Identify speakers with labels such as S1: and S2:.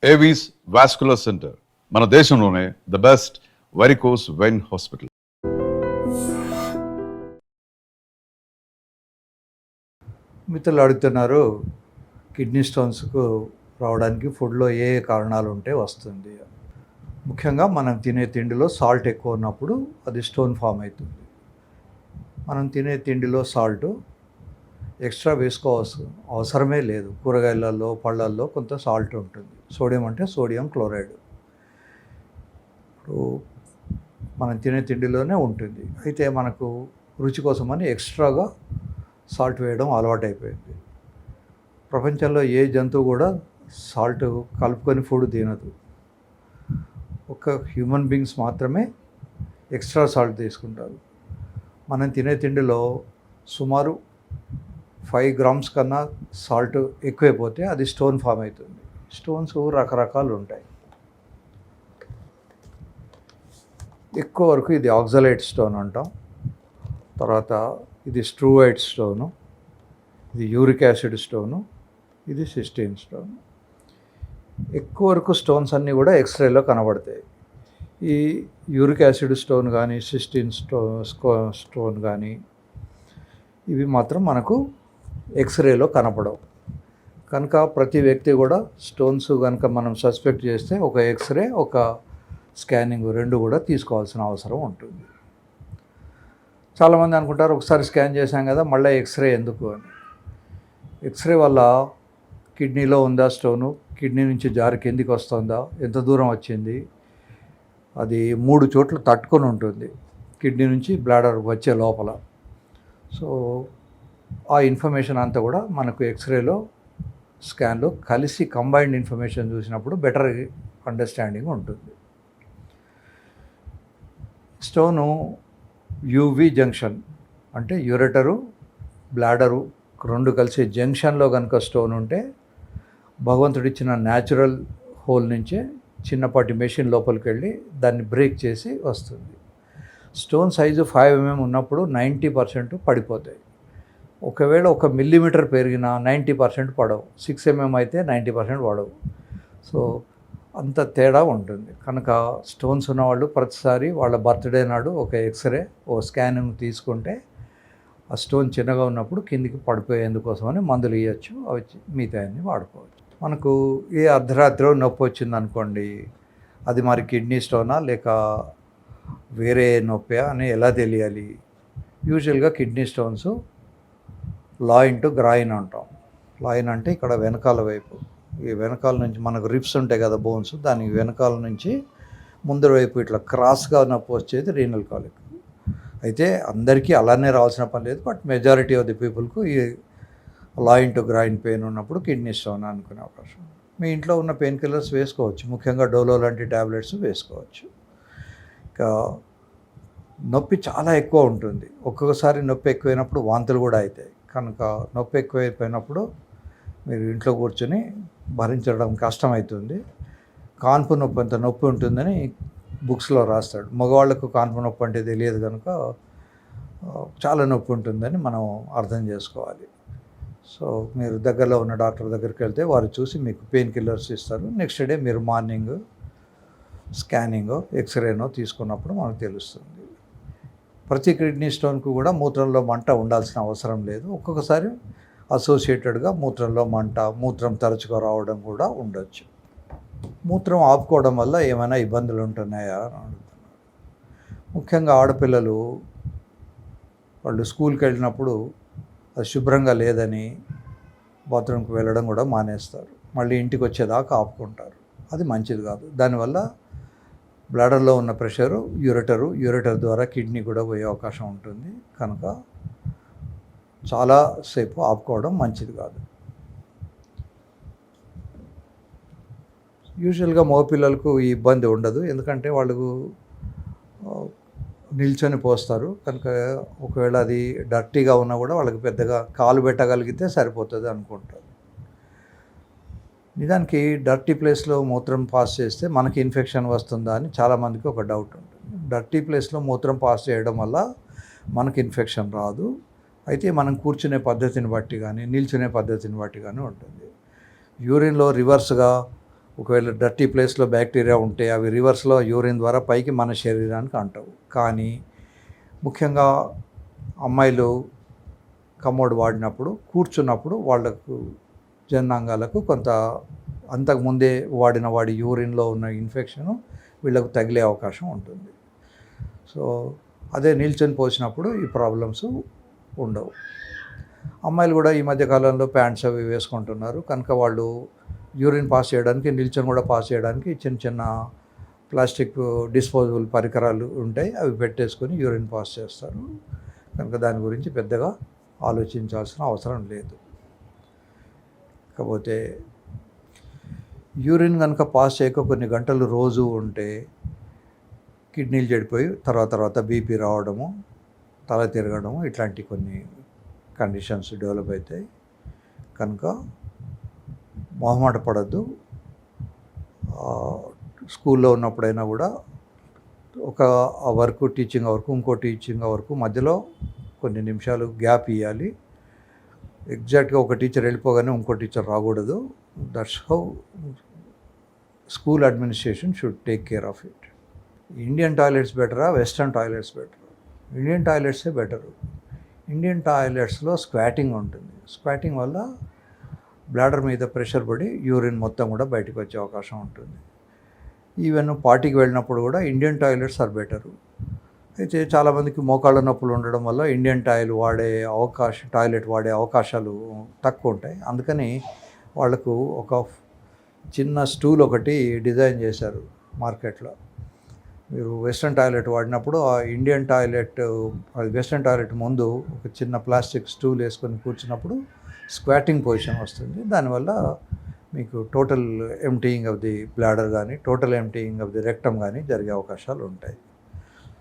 S1: Avis vascular centre మన దేశంలోనే the best varicose vein hospital.
S2: మిత్రులు అడుగుతున్నారు, కిడ్నీ స్టోన్స్కు రావడానికి ఫుడ్లో ఏ కారణాలు ఉంటే వస్తుంది. ముఖ్యంగా మనం తినే తిండిలో సాల్ట్ ఎక్కువ ఉన్నప్పుడు అది స్టోన్ ఫామ్ అవుతుంది. మనం తినే తిండిలో సాల్ట్ ఎక్స్ట్రా వేసుకోవాల్సిన అవసరమే లేదు. కూరగాయలలో, పళ్ళల్లో కొంత సాల్ట్ ఉంటుంది. సోడియం అంటే సోడియం క్లోరైడ్ ఇప్పుడు మనం తినే తిండిలోనే ఉంటుంది. అయితే మనకు రుచి కోసమని ఎక్స్ట్రాగా సాల్ట్ వేయడం అలవాటైపోయింది. ప్రపంచంలో ఏ జంతువు కూడా సాల్ట్ కలుపుకొని ఫుడ్ తినదు. ఒక హ్యూమన్ బీయింగ్స్ మాత్రమే ఎక్స్ట్రా సాల్ట్ తీసుకుంటారు. మనం తినే తిండిలో సుమారు 5 grams కన్నా సాల్ట్ ఎక్కువైపోతే అది స్టోన్ ఫామ్ అవుతుంది. స్టోన్స్ రకరకాలు ఉంటాయి. ఎక్కువ వరకు ఇది ఆక్సలైట్ స్టోన్ అంటాం. తర్వాత ఇది స్ట్రూవైట్ స్టోను, ఇది యూరిక్ యాసిడ్ స్టోను, ఇది సిస్టీన్ స్టోన్. ఎక్కువ వరకు స్టోన్స్ అన్నీ కూడా ఎక్స్రేలో కనబడతాయి. ఈ యూరిక్ యాసిడ్ స్టోన్ కానీ, సిస్టీన్ స్టోన్ కానీ ఇవి మాత్రం మనకు ఎక్స్రేలో కనపడవు. కనుక ప్రతి వ్యక్తి కూడా స్టోన్స్ కనుక మనం సస్పెక్ట్ చేస్తే ఒక ఎక్స్రే, ఒక స్కానింగ్ రెండు కూడా తీసుకోవాల్సిన అవసరం ఉంటుంది. చాలామంది అనుకుంటారు, ఒకసారి స్కాన్ చేశాం కదా మళ్ళీ ఎక్స్రే ఎందుకు అని. ఎక్స్రే వల్ల కిడ్నీలో ఉందా స్టోను, కిడ్నీ నుంచి జారి కిందికి వస్తుందా, ఎంత దూరం వచ్చింది, అది 3 చోట్ల తట్టుకొని ఉంటుంది కిడ్నీ నుంచి బ్లాడర్ వచ్చే లోపల. సో ఆ ఇన్ఫర్మేషన్ అంతా కూడా మనకు ఎక్స్రేలో, స్కాన్లో కలిసి కంబైన్డ్ ఇన్ఫర్మేషన్ చూసినప్పుడు బెటర్ అండర్స్టాండింగ్ ఉంటుంది. స్టోను యూవి జంక్షన్ అంటే యూరెటరు, బ్లాడరు రెండు కలిసి జంక్షన్లో కనుక స్టోన్ ఉంటే భగవంతుడిచ్చిన న్యాచురల్ హోల్ నుంచే చిన్నపాటి మెషిన్ లోపలికి వెళ్ళి దాన్ని బ్రేక్ చేసి వస్తుంది. స్టోన్ సైజు 5 mm ఉన్నప్పుడు 90% పడిపోతాయి. ఒకవేళ 1 millimeter పెరిగినా 90% పడవు. 6 mm అయితే 90% పడవు. సో అంత తేడా ఉంటుంది. కనుక స్టోన్స్ ఉన్నవాళ్ళు ప్రతిసారి వాళ్ళ బర్త్డే నాడు ఒక ఎక్స్రే, ఓ స్కానింగ్ తీసుకుంటే ఆ స్టోన్ చిన్నగా ఉన్నప్పుడు కిందికి పడిపోయేందుకోసమని మందులు ఇవ్వచ్చు. అవి మిగతా అన్ని వాడుకోవచ్చు. మనకు ఏ అర్ధరాత్రిలో నొప్పి వచ్చింది అనుకోండి, అది మరి కిడ్నీ స్టోనా లేక వేరే నొప్పి అని ఎలా తెలియాలి? యూజువల్గా kidney stones Lyon to groin అంటాం. లాయిన్ అంటే ఇక్కడ వెనకాల వైపు, ఈ వెనకాల నుంచి మనకు రిప్స్ ఉంటాయి కదా, బోన్స్, దానికి వెనకాల నుంచి ముందర వైపు ఇట్లా క్రాస్గా నొప్పి వచ్చేది రీనల్ కాలిక్. అయితే అందరికీ అలానే రావాల్సిన పని లేదు, బట్ మెజారిటీ ఆఫ్ ది పీపుల్కు ఈ లాయిన్ టు గ్రాయిన్ పెయిన్ ఉన్నప్పుడు కిడ్నీ స్టోన్ అనుకునే అవకాశం. మీ ఇంట్లో ఉన్న పెయిన్ కిల్లర్స్ వేసుకోవచ్చు, ముఖ్యంగా డోలో లాంటి ట్యాబ్లెట్స్ వేసుకోవచ్చు. ఇంకా నొప్పి చాలా ఎక్కువ ఉంటుంది. ఒక్కొక్కసారి నొప్పి ఎక్కువైనప్పుడు వాంతులు కూడా అవుతాయి. కనుక నొప్పి ఎక్కువైపోయినప్పుడు మీరు ఇంట్లో కూర్చొని భరించడం కష్టమవుతుంది. కాన్పు నొప్పి అంత నొప్పి ఉంటుందని బుక్స్లో రాస్తాడు. మగవాళ్ళకు కాన్పు నొప్పి అంటే తెలియదు కనుక చాలా నొప్పి ఉంటుందని మనం అర్థం చేసుకోవాలి. సో మీరు దగ్గరలో ఉన్న డాక్టర్ దగ్గరికి వెళ్తే వారు చూసి మీకు పెయిన్ కిల్లర్స్ ఇస్తారు. నెక్స్ట్ డే మీరు మార్నింగ్ స్కానింగో, ఎక్స్రేనో తీసుకున్నప్పుడు మనకు తెలుస్తుంది. ప్రతి కిడ్నీ స్టోన్కు కూడా మూత్రంలో మంట ఉండాల్సిన అవసరం లేదు. ఒక్కొక్కసారి అసోసియేటెడ్గా మూత్రంలో మంట, మూత్రం తరచుగా రావడం కూడా ఉండొచ్చు. మూత్రం ఆపుకోవడం వల్ల ఏమైనా ఇబ్బందులు ఉంటున్నాయా అని అడుగుతున్నారు. ముఖ్యంగా ఆడపిల్లలు వాళ్ళు స్కూల్కి వెళ్ళినప్పుడు అది శుభ్రంగా లేదని బాత్రూమ్కి వెళ్ళడం కూడా మానేస్తారు. మళ్ళీ ఇంటికి వచ్చేదాకా ఆపుకుంటారు. అది మంచిది కాదు. దానివల్ల బ్లాడర్లో ఉన్న ప్రెషరు యూరెటర్ ద్వారా కిడ్నీ కూడా పోయే అవకాశం ఉంటుంది. కనుక చాలాసేపు ఆపుకోవడం మంచిది కాదు. యూజువల్గా మగపిల్లలకు ఈ ఇబ్బంది ఉండదు, ఎందుకంటే వాళ్ళకు నిల్చొని పోస్తారు. కనుక ఒకవేళ అది డర్టీగా ఉన్నా కూడా వాళ్ళకి పెద్దగా కాలు పెట్టగలిగితే సరిపోతుంది అనుకుంటారు. నిజానికి డర్టీ ప్లేస్లో మూత్రం పాస్ చేస్తే మనకి ఇన్ఫెక్షన్ వస్తుందా అని చాలామందికి ఒక డౌట్ ఉంటుంది. డర్టీ ప్లేస్లో మూత్రం పాస్ చేయడం వల్ల మనకి ఇన్ఫెక్షన్ రాదు. అయితే మనం కూర్చునే పద్ధతిని బట్టి కానీ, నిల్చునే పద్ధతిని బట్టి కానీ ఉంటుంది. యూరిన్లో రివర్స్గా ఒకవేళ డర్టీ ప్లేస్లో బ్యాక్టీరియా ఉంటే అవి రివర్స్లో యూరిన్ ద్వారా పైకి మన శరీరానికి అంటవు. కానీ ముఖ్యంగా అమ్మాయిలు కమోడ్ వాడినప్పుడు కూర్చున్నప్పుడు వాళ్ళకు జనాంగాలకు కొంత అంతకుముందే వాడి యూరిన్లో ఉన్న ఇన్ఫెక్షను వీళ్ళకు తగిలే అవకాశం ఉంటుంది. సో అదే నిల్చొని పోసినప్పుడు ఈ ప్రాబ్లమ్స్ ఉండవు. అమ్మాయిలు కూడా ఈ మధ్యకాలంలో ప్యాంట్స్ అవి వేసుకుంటున్నారు కనుక వాళ్ళు యూరిన్ పాస్ చేయడానికి నిల్చొని కూడా పాస్ చేయడానికి చిన్న చిన్న ప్లాస్టిక్ డిస్పోజబుల్ పరికరాలు ఉంటాయి, అవి పెట్టేసుకొని యూరిన్ పాస్ చేస్తారు. కనుక దాని గురించి పెద్దగా ఆలోచించాల్సిన అవసరం లేదు. కాకపోతే యూరిన్ కనుక పాస్ చేయక కొన్ని గంటలు రోజు ఉంటే కిడ్నీలు చెడిపోయి తర్వాత బీపీ రావడము, తల తిరగడము, ఇట్లాంటి కొన్ని కండిషన్స్ డెవలప్ అవుతాయి. కనుక మొహమాట పడద్దు. స్కూల్లో ఉన్నప్పుడైనా కూడా ఒక వర్క్ టీచింగ్ అవర్కు ఇంకో టీచింగ్ అవర్కు మధ్యలో కొన్ని నిమిషాలు గ్యాప్ ఇవ్వాలి. ఎగ్జాక్ట్గా ఒక టీచర్ వెళ్ళిపోగానే ఇంకో టీచర్ రాకూడదు. That's how school administration should take care of it. Indian toilets బెటరా, వెస్ట్రన్ టాయిలెట్స్ బెటరా? ఇండియన్ టాయిలెట్సే బెటరు. ఇండియన్ టాయిలెట్స్లో స్క్వాటింగ్ ఉంటుంది. స్క్వాటింగ్ వల్ల బ్లాడర్ మీద ప్రెషర్ పడి యూరిన్ మొత్తం కూడా బయటకు వచ్చే అవకాశం ఉంటుంది. ఈవెన్ పార్టీకి వెళ్ళినప్పుడు కూడా ఇండియన్ టాయిలెట్స్ ఆర్ బెటరు. అయితే చాలామందికి మోకాళ్ళ నొప్పులు ఉండడం వల్ల ఇండియన్ టాయిలెట్ వాడే అవకాశాలు తక్కువ ఉంటాయి. అందుకని వాళ్ళకు ఒక చిన్న స్టూల్ ఒకటి డిజైన్ చేశారు మార్కెట్లో. మీరు వెస్ట్రన్ టాయిలెట్ వాడినప్పుడు ఆ వెస్ట్రన్ టాయిలెట్ ముందు ఒక చిన్న ప్లాస్టిక్ స్టూల్ వేసుకొని కూర్చున్నప్పుడు స్క్వాటింగ్ పొజిషన్ వస్తుంది. దానివల్ల మీకు total emptying of the bladder కానీ total emptying of the rectum కానీ జరిగే అవకాశాలు ఉంటాయి.